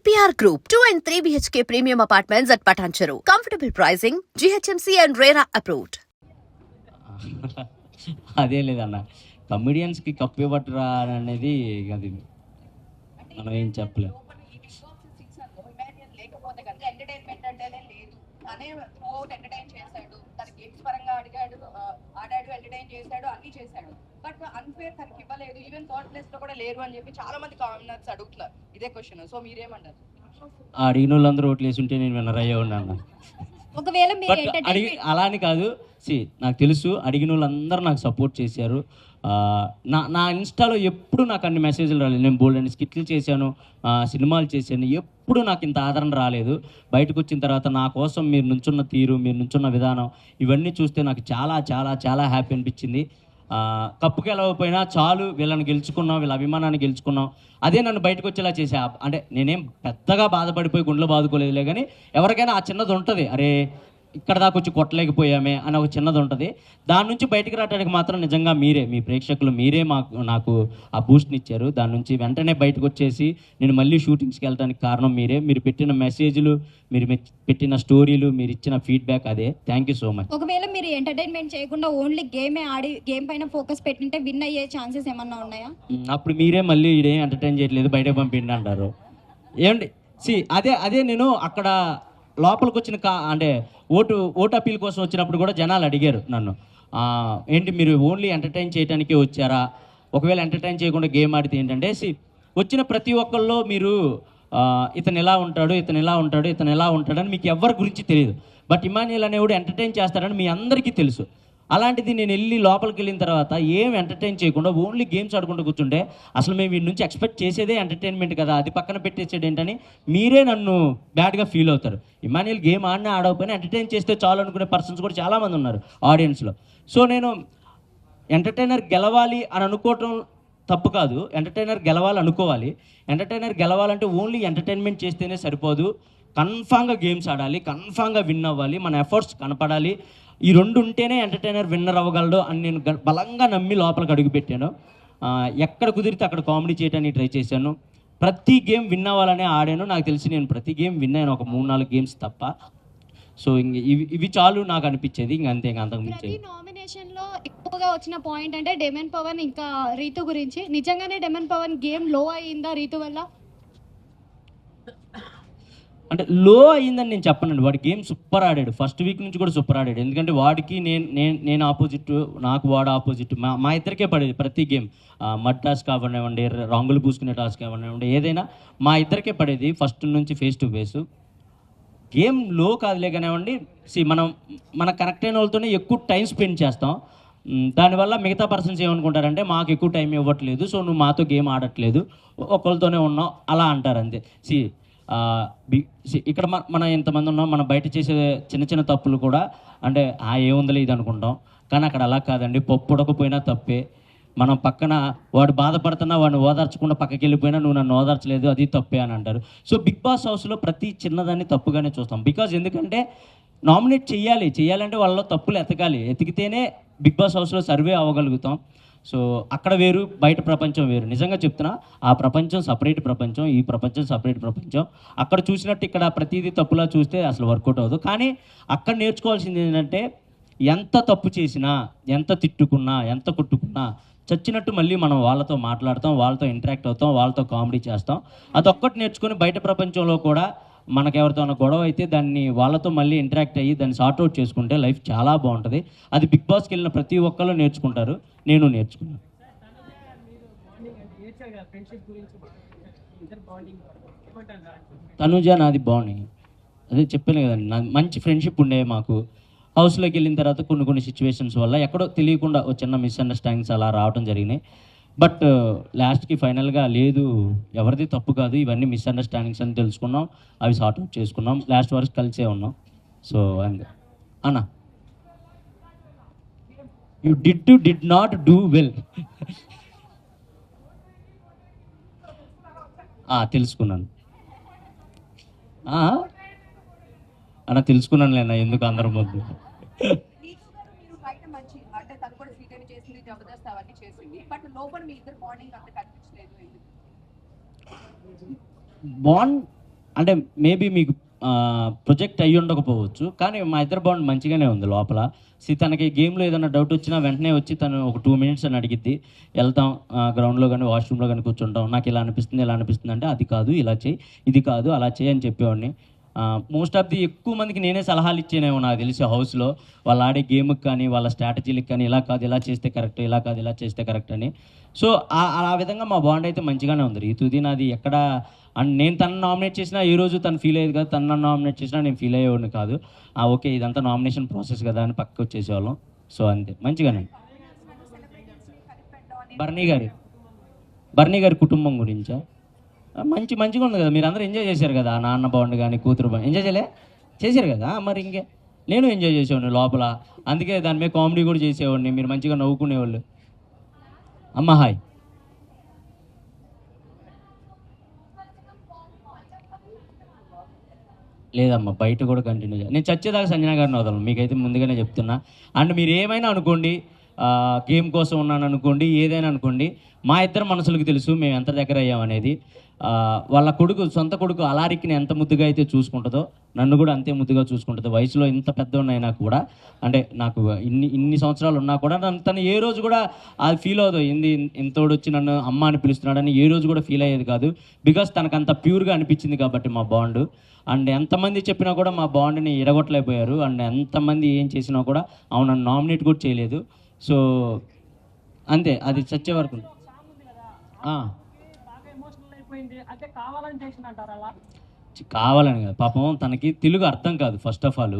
EPR Group, 2 and 3 BHK premium apartments at Patancheru. Comfortable pricing, GHMC and RERA approved. అదే లేదన్న, కమెడియన్స్కి cup ఇవ్వట్రా అనేది అది మనం ఏం చెప్పలేం. బట్ అన్ఫేర్ తనకి ఇవ్వలేదు, ఈవెన్ థర్డ్ ప్లేస్ లో కూడా లేరు అని చెప్పి చాలా మంది కామెంట్స్ అడుగుతున్నారు ఇదే క్వశ్చన్. సో మీరేమంటారు? అడిగిన వాళ్ళందరూ ఓట్లు వేసి ఉంటే నేను విన్నర్ అయ్యే ఉన్నాను. ఒకవేళ అలా అని కాదు, నాకు తెలుసు అడిగిన వాళ్ళందరూ నాకు సపోర్ట్ చేశారు. నా ఇన్స్టాలో ఎప్పుడు నాకు అన్ని మెసేజ్లు రాలేదు. నేను బోల్డ్ అని స్కిట్లు చేశాను, సినిమాలు చేశాను, ఎప్పుడు నాకు ఇంత ఆదరణ రాలేదు. బయటకు వచ్చిన తర్వాత నా కోసం మీరు నుంచున్న తీరు, మీరు నుంచున్న విధానం, ఇవన్నీ చూస్తే నాకు చాలా చాలా చాలా హ్యాపీ అనిపించింది. కప్పు గెలవకపోయినా చాలు, వీళ్ళని గెలుచుకున్నాం, వీళ్ళ అభిమానాన్ని గెలుచుకున్నాం, అదే నన్ను బయటకు వచ్చేలా చేసా. అంటే నేనేం పెద్దగా బాధపడిపోయి గుండెలు బాదుకోలేదులే, కానీ ఎవరికైనా ఆ చిన్నది ఉంటుంది, అరే ఇక్కడ దాకా వచ్చి కొట్టలేకపోయామే అని ఒక చిన్నది ఉంటుంది. దాని నుంచి బయటకు రావడానికి మాత్రం నిజంగా మీరే, మీ ప్రేక్షకులు మీరే నాకు ఆ బూస్ట్ని ఇచ్చారు. దాని నుంచి వెంటనే బయటకు వచ్చేసి నేను మళ్ళీ షూటింగ్స్కి వెళ్ళడానికి కారణం మీరే. మీరు పెట్టిన మెసేజ్లు, మీరు పెట్టిన స్టోరీలు, మీరు ఇచ్చిన ఫీడ్బ్యాక్, అదే. Thank you so much. ఒకవేళ మీరు ఎంటర్టైన్మెంట్ చేయకుండా ఓన్లీ గేమే ఆడి గేమ్ పైన ఫోకస్ పెట్టింటే విన్ అయ్యే ఛాన్సెస్ ఏమన్నా ఉన్నాయా? అప్పుడు మీరే మళ్ళీ ఇదేం ఎంటర్టైన్ చేయట్లేదు, బయటకు పంపిండి అంటారు. ఏమండి అదే నేను అక్కడ లోపలికి వచ్చిన అంటే ఓటు అప్పీల్ కోసం వచ్చినప్పుడు కూడా జనాలు అడిగారు నన్ను, ఏంటి మీరు ఓన్లీ ఎంటర్టైన్ చేయడానికే వచ్చారా, ఒకవేళ ఎంటర్టైన్ చేయకుండా గేమ్ ఆడితే ఏంటంటే, వచ్చిన ప్రతి ఒక్కళ్ళు మీరు ఇతను ఎలా ఉంటాడు, ఇతను ఎలా ఉంటాడు, ఇతను ఎలా ఉంటాడని మీకు ఎవరి గురించి తెలియదు. బట్ ఇమాన్యుయల్ అనేవాడు ఎంటర్టైన్ చేస్తాడని మీ అందరికీ తెలుసు. అలాంటిది నేను వెళ్ళి లోపలికి వెళ్ళిన తర్వాత ఏం ఎంటర్టైన్ చేయకుండా ఓన్లీ గేమ్స్ ఆడుకుంటూ కూర్చుంటే అసలు మేము వీడి నుంచి ఎక్స్పెక్ట్ చేసేదే ఎంటర్టైన్మెంట్ కదా, అది పక్కన పెట్టేసేది ఏంటని మీరే నన్ను బ్యాడ్గా ఫీల్ అవుతారు. ఇమాన్యుయల్ గేమ్ ఆడకపోయినా ఎంటర్టైన్ చేస్తే చాలు అనుకునే పర్సన్స్ కూడా చాలామంది ఉన్నారు ఆడియన్స్లో. సో నేను ఎంటర్టైనర్ గెలవాలి అని అనుకోవటం తప్పు కాదు, ఎంటర్టైనర్ గెలవాలి అనుకోవాలి. ఎంటర్టైనర్ గెలవాలంటే ఓన్లీ ఎంటర్టైన్మెంట్ చేస్తేనే సరిపోదు, కన్ఫామ్గా గేమ్స్ ఆడాలి, కన్ఫామ్గా విన్ అవ్వాలి, మన ఎఫర్ట్స్ కనపడాలి. ఈ రెండు ఉంటేనే ఎంటర్టైనర్ విన్నర్ అవ్వగలడు అని నేను బలంగా నమ్మి లోపలికి అడుగుపెట్టాను. ఎక్కడ కుదిరితే అక్కడ కామెడీ చేయడానికి ట్రై చేశాను. ప్రతి గేమ్ విన్ అవ్వాలనే ఆడాను. నాకు తెలిసి నేను ప్రతి గేమ్ విన్ అయ్యాను, ఒక 3-4 గేమ్స్ తప్ప. సో ఇంక ఇవి చాలు నాకు అనిపించేది, ఇంక అంతే, ఇంక అంతకు మించి. నామినేషన్లో ఎక్కువగా వచ్చిన పాయింట్ అంటే డెమన్ పవన్ ఇంకా రీతు గురించి. నిజంగానే డెమన్ పవన్ గేమ్ లో అయ్యిందా రీతు వల్ల? అంటే లో అయ్యిందని నేను చెప్పనండి, వాడి గేమ్ సూపర్ ఆడాడు, ఫస్ట్ వీక్ నుంచి కూడా సూపర్ ఆడాడు. ఎందుకంటే వాడికి నేను ఆపోజిట్, నాకు వాడు ఆపోజిట్, మా ఇద్దరికే పడేది ప్రతి గేమ్. మడ్ టాస్క్ కావనివ్వండి, రంగులు పూసుకునే టాస్క్ కావనివ్వండి, ఏదైనా మా ఇద్దరికే పడేది ఫస్ట్ నుంచి ఫేస్ టు ఫేస్. గేమ్ లో కాదులే కానివ్వండి, మన కనెక్ట్ అయిన వాళ్ళతోనే ఎక్కువ టైం స్పెండ్ చేస్తాం. దానివల్ల మిగతా పర్సన్స్ ఏమనుకుంటారంటే మాకు ఎక్కువ టైం ఇవ్వట్లేదు, సో నువ్వు మాతో గేమ్ ఆడట్లేదు, ఒకరితోనే ఉన్నావు అలా అంటారు అంతే. ఇక్కడ మనం ఎంతమంది ఉన్నాం, మనం బయట చేసే చిన్న చిన్న తప్పులు కూడా అంటే ఏముందలే ఇది అనుకుంటాం, కానీ అక్కడ అలా కాదండి. పప్పు ఉడకపోయినా తప్పే. మనం పక్కన వాడు బాధపడుతున్నా వాడిని ఓదార్చకుండా పక్కకి వెళ్ళిపోయినా నువ్వు నన్ను ఓదార్చలేదు, అది తప్పే అని అంటారు. సో బిగ్ బాస్ హౌస్లో ప్రతి చిన్నదాన్ని తప్పుగానే చూస్తాం. బికాజ్ ఎందుకంటే నామినేట్ చేయాలంటే వాళ్ళలో తప్పులు ఎతికితేనే బిగ్ బాస్ హౌస్లో సర్వే అవ్వగలుగుతాం. సో అక్కడ వేరు, బయట ప్రపంచం వేరు. నిజంగా చెప్తున్నా, ఆ ప్రపంచం సపరేట్ ప్రపంచం, ఈ ప్రపంచం సపరేట్ ప్రపంచం. అక్కడ చూసినట్టు ఇక్కడ ప్రతిదీ తప్పులా చూస్తే అసలు వర్కౌట్ అవ్వదు. కానీ అక్కడ నేర్చుకోవాల్సింది ఏంటంటే, ఎంత తప్పు చేసినా, ఎంత తిట్టుకున్నా, ఎంత కొట్టుకున్నా, చచ్చినట్టు మళ్ళీ మనం వాళ్ళతో మాట్లాడతాం, వాళ్ళతో ఇంటరాక్ట్ అవుతాం, వాళ్ళతో కామెడీ చేస్తాం. అదొక్కటి నేర్చుకొని బయట ప్రపంచంలో కూడా మనకెవరితో గొడవ అయితే దాన్ని వాళ్ళతో మళ్ళీ ఇంటరాక్ట్ అయ్యి దాన్ని సార్ట్అవుట్ చేసుకుంటే లైఫ్ చాలా బాగుంటుంది. అది బిగ్ బాస్కి వెళ్ళిన ప్రతి ఒక్కళ్ళు నేర్చుకుంటారు, నేను నేర్చుకున్నాను. తనుజ నాది బాగుంది, అదే చెప్పాను కదండి, నా మంచి ఫ్రెండ్షిప్ ఉండే మాకు. హౌస్లోకి వెళ్ళిన తర్వాత కొన్ని సిచ్యువేషన్స్ వల్ల ఎక్కడో తెలియకుండా ఒక చిన్న మిస్అండర్స్టాండింగ్స్ అలా రావడం జరిగినాయి. బట్ లాస్ట్కి ఫైనల్గా లేదు, ఎవరిది తప్పు కాదు, ఇవన్నీ మిస్అండర్స్టాండింగ్స్ అని తెలుసుకున్నాం, అవి సార్ట్అవుట్ చేసుకున్నాం, లాస్ట్ వరకు కలిసే ఉన్నాం. సో అన్న, you did not do well. తెలుసుకున్నాను అన్న, తెలుసుకున్నాను లేనా, ఎందుకు అందరం ముందు. బాండ్ అంటే మేబీ మీకు ప్రొజెక్ట్ అయ్యి ఉండకపోవచ్చు, కానీ మా ఇద్దరు బాండ్ మంచిగానే ఉంది లోపల. తనకి గేమ్లో ఏదైనా డౌట్ వచ్చినా వెంటనే వచ్చి తను ఒక 2 minutes అని అడిగిద్ది. వెళ్తాం గ్రౌండ్లో కానీ వాష్రూమ్లో కానీ కూర్చుంటాం. నాకు ఇలా అనిపిస్తుంది అంటే అది కాదు ఇలా చేయి, ఇది కాదు అలా చేయి అని చెప్పేవాడిని. మోస్ట్ ఆఫ్ ది ఎక్కువ మందికి నేనే సలహాలు ఇచ్చేనేమో నాకు తెలిసి హౌస్లో, వాళ్ళు ఆడే గేమ్కి కానీ వాళ్ళ స్ట్రాటజీలకు కానీ ఇలా కాదు ఇలా చేస్తే కరెక్ట్, ఇలా కాదు ఇలా చేస్తే కరెక్ట్ అని. సో ఆ విధంగా మా బాండ్ అయితే మంచిగానే ఉంది. రీతుది నాది ఎక్కడ అండ్ నేను తను నామినేట్ చేసినా ఏ రోజు తను ఫీల్ అయ్యేది కాదు, తను నన్ను నామినేట్ చేసినా నేను ఫీల్ అయ్యేవాడిని కాదు. ఓకే ఇదంతా నామినేషన్ ప్రాసెస్ కదా అని పక్కకు వచ్చేసేవాళ్ళం. సో అంతే, మంచిగానే. బర్నీ గారి కుటుంబం గురించా? మంచిగా ఉంది కదా, మీరు అందరూ ఎంజాయ్ చేశారు కదా, నాన్న బాగుండు కానీ కూతురు బాగుండు ఎంజాయ్ చేశారు కదా, మరి ఇంకే నేను ఎంజాయ్ చేసేవాడిని లోపల. అందుకే దాని మీద కామెడీ కూడా చేసేవాడిని, మీరు మంచిగా నవ్వుకునేవాళ్ళు. అమ్మ హాయ్. లేదమ్మా, బయట కూడా కంటిన్యూ చేయాలి. నేను చచ్చేదాకా సంజన గారిని వదలను, మీకైతే ముందుగానే చెప్తున్నా. అండ్ మీరు ఏమైనా అనుకోండి, గేమ్ కోసం ఉన్నాను అనుకోండి, ఏదైనా అనుకోండి, మా ఇద్దరు మనసులకు తెలుసు మేము ఎంత దగ్గర అయ్యామనేది. వాళ్ళ సొంత కొడుకు అలారిక్ని ఎంత ముద్దుగా అయితే చూసుకుంటుందో నన్ను కూడా అంతే ముద్దుగా చూసుకుంటుంది. వయసులో ఇంత పెద్దవాడినైనా కూడా, అంటే నాకు ఇన్ని సంవత్సరాలు ఉన్నా కూడా తను ఏ రోజు కూడా అది ఫీల్ అవుతుంది. ఇంతోడు వచ్చి నన్ను అమ్మ అని పిలుస్తున్నాడని ఏ రోజు కూడా ఫీల్ అయ్యేది కాదు. బికాస్ తనకు అంత ప్యూర్గా అనిపించింది కాబట్టి మా బాండ్. అండ్ ఎంతమంది చెప్పినా కూడా మా బాండ్ని ఎరగొట్టలేకపోయారు. అండ్ ఎంతమంది ఏం చేసినా కూడా అవును నన్ను నామినేట్ కూడా చేయలేదు. సో అంతే, అది చచ్చే వరకు. కావాలని కదా పాపం, తనకి తెలుగు అర్థం కాదు ఫస్ట్ ఆఫ్ ఆల్.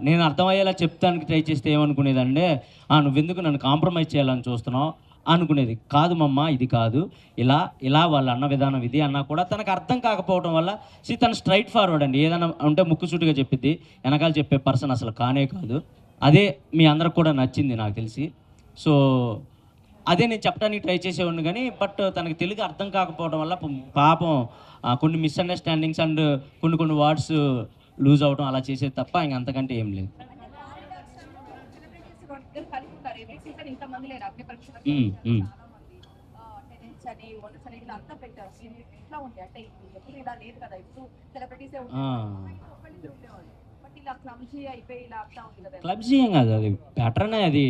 నేను అర్థమయ్యేలా చెప్తానికి ట్రై చేస్తే ఏమనుకునేదంటే, నువ్వెందుకు నన్ను కాంప్రమైజ్ చేయాలని చూస్తున్నావు అనుకునేది. కాదు మమ్మ ఇది కాదు, ఇలా వాళ్ళ అన్న విధానం ఇది అన్నా కూడా తనకు అర్థం కాకపోవడం వల్ల తను స్ట్రైట్ ఫార్వర్డ్ అండి. ఏదైనా ఉంటే ముక్కుసూటిగా చెప్పిద్ది, వెనకాల చెప్పే పర్సన్ అసలు కానే కాదు. అదే మీ అందరికి కూడా నచ్చింది నాకు తెలిసి. సో అదే నేను చెప్పడానికి ట్రై చేసేవాడిని కానీ, బట్ తనకి తెలుగు అర్థం కాకపోవడం వల్ల పాపం కొన్ని మిస్అండర్స్టాండింగ్స్ అండ్ కొన్ని వర్డ్స్ లూజ్ అవడం అలా చేసేది తప్ప ఇంకంతకంటే ఏం లేదు. క్లబ్స్ ఏం కాదు, అది ప్యాటర్నే. అది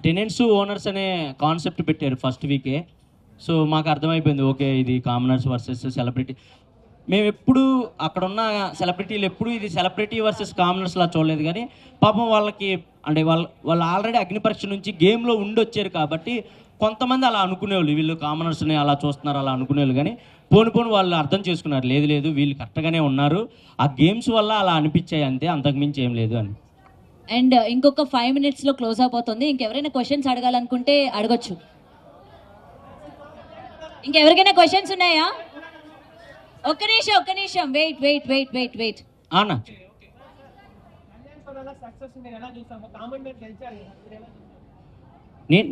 టెనెంట్స్ ఓనర్స్ అనే కాన్సెప్ట్ పెట్టారు ఫస్ట్ వీకే. సో మాకు అర్థమైపోయింది, ఓకే ఇది కామనర్స్ వర్సెస్ సెలబ్రిటీ. మేము ఎప్పుడు అక్కడ ఉన్న సెలబ్రిటీలు ఎప్పుడు ఇది సెలబ్రిటీ వర్సెస్ కామనర్స్లా చూడలేదు. కానీ పాపం వాళ్ళకి అంటే వాళ్ళు ఆల్రెడీ అగ్నిపరీక్ష నుంచి గేమ్లో ఉండొచ్చారు కాబట్టి కొంతమంది అలా అనుకునేవాళ్ళు, వీళ్ళు కామనర్స్ని అలా చూస్తున్నారు అలా అనుకునేవాళ్ళు. కానీ పోను వాళ్ళు అర్థం చేసుకున్నారు, లేదు వీళ్ళు కరెక్ట్గానే ఉన్నారు, ఆ గేమ్స్ వల్ల అలా అనిపించాయి అంతే, అంతకుమించి ఏం లేదు అని. అండ్ ఇంకొక 5 minutes క్లోజ్ అయిపోతుంది. ఇంకెవరైనా క్వశ్చన్స్ అడగాలనుకుంటే అడగొచ్చు. ఇంకెవరికైనా క్వశ్చన్స్ ఉన్నాయా? ఒక్క నిమిషం వెయిట్. అన్నా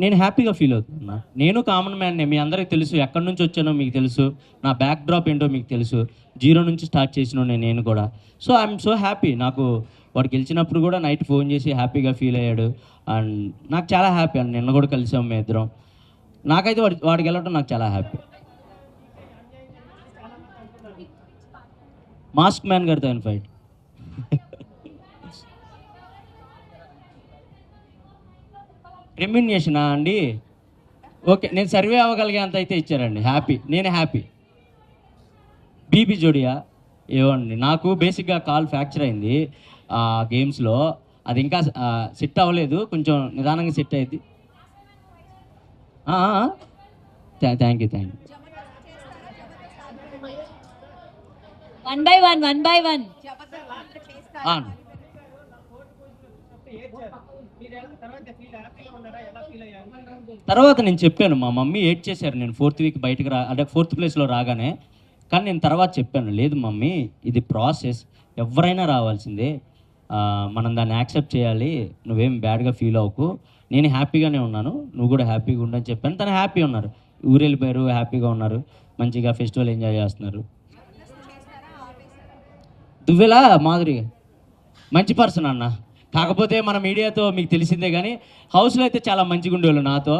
నేను హ్యాపీగా ఫీల్ అవుతున్నా. నేను కామన్ మ్యాన్నే, మీ అందరికీ తెలుసు. ఎక్కడి నుంచి వచ్చానో మీకు తెలుసు, నా బ్యాక్ డ్రాప్ ఏంటో మీకు తెలుసు. 0 నుంచి స్టార్ట్ చేసిన నేను కూడా. So I'm so happy. నాకు వాడు గెలిచినప్పుడు కూడా నైట్ ఫోన్ చేసి హ్యాపీగా ఫీల్ అయ్యాడు. అండ్ నాకు చాలా హ్యాపీ. అండ్ నిన్న కూడా కలిసాం మేము ఇద్దరం. నాకైతే వాడికి వెళ్ళటం నాకు చాలా హ్యాపీ. మాస్క్ మ్యాన్ గారితో ఆయన ఫైట్. రెమ్యునరేషనా అండి? ఓకే, నేను సర్వే అవ్వగలిగే అంత అయితే ఇచ్చారండి. హ్యాపీ, నేనే హ్యాపీ. బీపీ జోడియా ఏవండి, నాకు బేసిక్గా కాల్ ఫ్రాక్చర్ అయింది గేమ్స్లో. అది ఇంకా సెట్ అవ్వలేదు, కొంచెం నిదానంగా సెట్ అయింది. Thank you. One by one. తర్వాత నేను చెప్పాను, మా మమ్మీ ఏడ్ చేశారు నేను 4th వీక్ బయటకు అంటే 4th ప్లేస్లో రాగానే. కానీ నేను తర్వాత చెప్పాను, లేదు మమ్మీ ఇది ప్రాసెస్, ఎవరైనా రావాల్సిందే, మనం దాన్ని యాక్సెప్ట్ చేయాలి, నువ్వేం బ్యాడ్గా ఫీల్ అవ్వకు, నేను హ్యాపీగానే ఉన్నాను, నువ్వు కూడా హ్యాపీగా ఉండని చెప్పాను. తను హ్యాపీ ఉన్నారు, ఊరు వెళ్ళిపోయారు, హ్యాపీగా ఉన్నారు, మంచిగా ఫెస్టివల్ ఎంజాయ్ చేస్తున్నారు. దువ్వెలా మాధురి మంచి పర్సన్ అన్న, కాకపోతే మన మీడియాతో మీకు తెలిసిందే కానీ హౌస్లో అయితే చాలా మంచిగా ఉండేవాళ్ళు నాతో.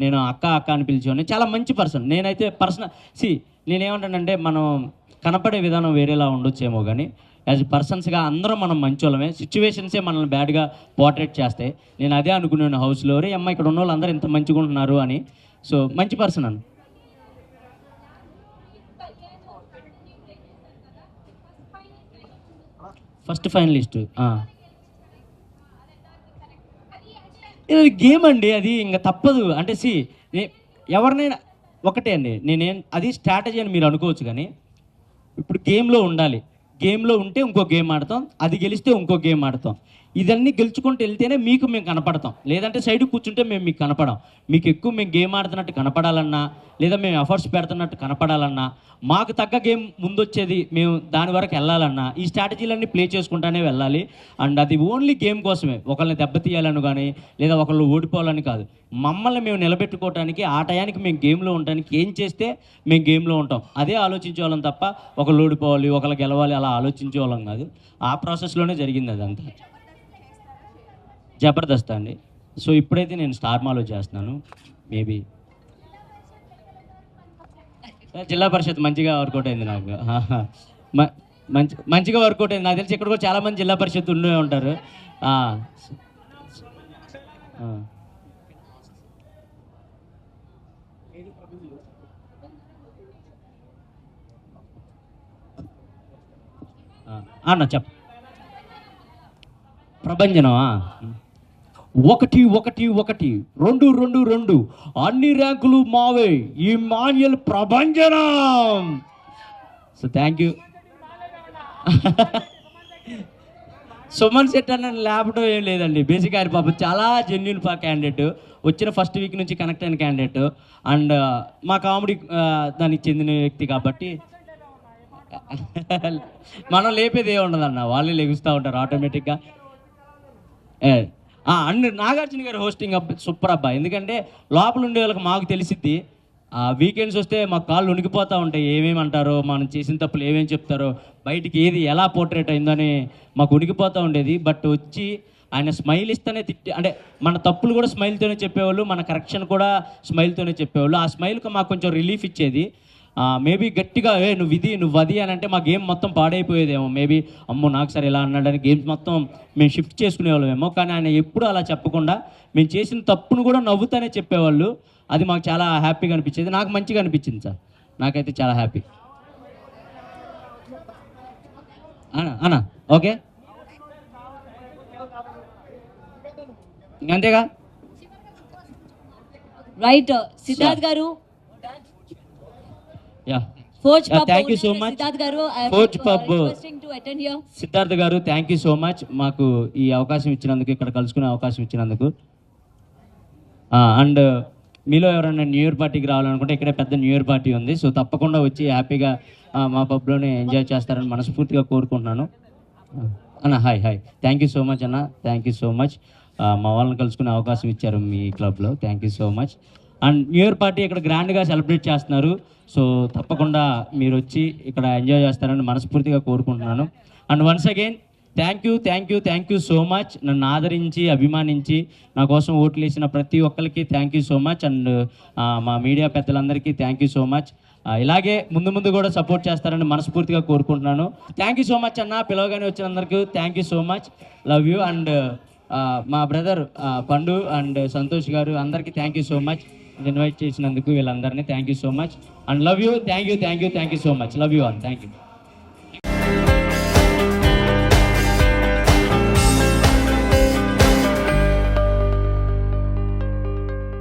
నేను అక్క అని పిలిచేవాడిని, చాలా మంచి పర్సన్. నేనైతే నేనేమంటానంటే మనం కనపడే విధానం వేరేలా ఉండొచ్చేమో కానీ యాజ్ పర్సన్స్గా అందరం మనం మంచోళ్ళమే, సిచ్యువేషన్సే మనల్ని బ్యాడ్గా పోర్ట్రేట్ చేస్తాయి. నేను అదే అనుకున్నాను హౌస్లో, రే అమ్మ ఇక్కడ ఉన్న వాళ్ళు అందరూ ఎంత మంచిగా ఉంటున్నారు అని. సో మంచి పర్సన్ అన్న. ఫస్ట్ ఫైనలిస్ట్ ఇది గేమ్ అండి, అది ఇంకా తప్పదు. అంటే ఎవరినైనా ఒకటే అండి, నేనేం అది స్ట్రాటజీ అని మీరు అనుకోవచ్చు కానీ ఇప్పుడు గేమ్లో ఉండాలి. గేమ్లో ఉంటే ఇంకో గేమ్ ఆడతాం, అది గెలిస్తే ఇంకో గేమ్ ఆడతాం. ఇదన్నీ గెలుచుకుంటూ వెళ్తేనే మీకు మేము కనపడతాం, లేదంటే సైడ్ కూర్చుంటే మేము మీకు కనపడం. మీకు ఎక్కువ మేము గేమ్ ఆడుతున్నట్టు కనపడాలన్నా, లేదా మేము ఎఫర్ట్స్ పెడుతున్నట్టు కనపడాలన్నా, మాకు తగ్గ గేమ్ ముందొచ్చేది మేము దాని వరకు వెళ్ళాలన్నా ఈ స్ట్రాటజీలన్నీ ప్లే చేసుకుంటానే వెళ్ళాలి. అండ్ అది ఓన్లీ గేమ్ కోసమే, ఒకళ్ళని దెబ్బతీయాలని కానీ లేదా ఒకళ్ళు ఓడిపోవాలని కాదు. మమ్మల్ని మేము నిలబెట్టుకోవడానికి, ఆ టయానికి మేము గేమ్లో ఉండడానికి ఏం చేస్తే మేము గేమ్లో ఉంటాం అదే ఆలోచించేవాళ్ళం తప్ప ఒకళ్ళు ఓడిపోవాలి ఒకళ్ళు గెలవాలి అలా ఆలోచించేవాళ్ళం కాదు. ఆ ప్రాసెస్లోనే జరిగింది అదంతా. జబర్దస్త్ అండి. సో ఇప్పుడైతే నేను స్టార్ మాలో చేస్తున్నాను. మేబీ జిల్లా పరిషత్ మంచిగా వర్కౌట్ అయింది నాకు. మంచిగా వర్కౌట్ అయింది. నాకు తెలిసి ఇక్కడ కూడా చాలామంది జిల్లా పరిషత్ ఉండే ఉంటారు. అన్న చెప్ప ప్రభంజనమా 1 1 1 2 2 2 అన్ని ర్యాంకులు మావే ఈ మాన్యుల్ ప్రభంజనం. So thank you. Suman Shetty అన్న లేపడం ఏం లేదండి. బేసిక్ ఆయన పాపం చాలా జెన్యున్ క్యాండిడేట్, వచ్చిన ఫస్ట్ వీక్ నుంచి కనెక్ట్ అయిన క్యాండిడేట్. అండ్ మా కామెడీ దానికి చెందిన వ్యక్తి కాబట్టి మనం లేపేది ఏ ఉండదన్న, వాళ్ళే లెగుస్తూ ఉంటారు ఆటోమేటిక్గా. అండ్ నాగార్జున గారు హోస్టింగ్ సూపర్ అబ్బా. ఎందుకంటే లోపల ఉండే వాళ్ళకి మాకు తెలిసిద్ది, వీకెండ్స్ వస్తే మా కాళ్ళు ఉనికిపోతూ ఉంటాయి. ఏమేమి అంటారో, మనం చేసిన తప్పులు ఏమేమి చెప్తారో, బయటికి ఏది ఎలా పోర్ట్రేట్ అయిందని మాకు ఉనికిపోతూ ఉండేది. బట్ వచ్చి ఆయన స్మైల్ ఇస్తేనే అంటే మన తప్పులు కూడా స్మైల్తోనే చెప్పేవాళ్ళు, మన కరెక్షన్ కూడా స్మైల్తోనే చెప్పేవాళ్ళు. ఆ స్మైల్కి మాకు కొంచెం రిలీఫ్ ఇచ్చేది. మేబీ గట్టిగా నువ్వు అది అని అంటే మా గేమ్ మొత్తం పాడైపోయేదేమో. మేబీ అమ్మో నాకు సరే ఇలా అన్నాడని గేమ్స్ మొత్తం మేము షిఫ్ట్ చేసుకునేవాళ్ళమేమో. కానీ ఆయన ఎప్పుడు అలా చెప్పకుండా మేము చేసిన తప్పును కూడా నవ్వుతానే చెప్పేవాళ్ళు. అది మాకు చాలా హ్యాపీగా అనిపించేది, నాకు మంచిగా అనిపించింది సార్. నాకైతే చాలా హ్యాపీ. అనా ఓకే అంతేగా రైట్. సిద్ధార్థ్ గారు, thank you so much. Siddharth గారు థ్యాంక్ యూ సో మచ్ మాకు ఈ అవకాశం ఇచ్చినందుకు, ఇక్కడ కలుసుకునే అవకాశం ఇచ్చినందుకు. అండ్ మీలో ఎవరైనా న్యూ ఇయర్ పార్టీకి రావాలనుకుంటే ఇక్కడే పెద్ద న్యూ ఇయర్ పార్టీ ఉంది. సో తప్పకుండా వచ్చి హ్యాపీగా మా పబ్లోనే ఎంజాయ్ చేస్తారని మనస్ఫూర్తిగా కోరుకుంటున్నాను. అన్న hi thank you so much అన్న, థ్యాంక్ యూ సో మచ్. మా వాళ్ళని కలుసుకునే అవకాశం ఇచ్చారు మీ క్లబ్లో, thank you so much. And new year party ఇక్కడ గ్రాండ్గా సెలబ్రేట్ చేస్తున్నారు. సో తప్పకుండా మీరు వచ్చి ఇక్కడ ఎంజాయ్ చేస్తారని మనస్ఫూర్తిగా కోరుకుంటున్నాను. And once again thank you so much. నన్ను ఆదరించి అభిమానించి నా కోసం ఓట్లు వేసిన ప్రతి ఒక్కరికి thank you so much. And మా మీడియా పెద్దలందరికీ థ్యాంక్ యూ సో మచ్. ఇలాగే ముందు కూడా సపోర్ట్ చేస్తారని మనస్ఫూర్తిగా కోరుకుంటున్నాను. థ్యాంక్ యూ సో మచ్ అన్న, పిలవగానే వచ్చినందరికీ thank you so much, love you. And మా బ్రదర్ పండు అండ్ సంతోష్ గారు అందరికీ thank you so much invite చేసినందుకు, వీళ్ళందరినీ thank you so much. And love you, thank you so much, love you all, thank you.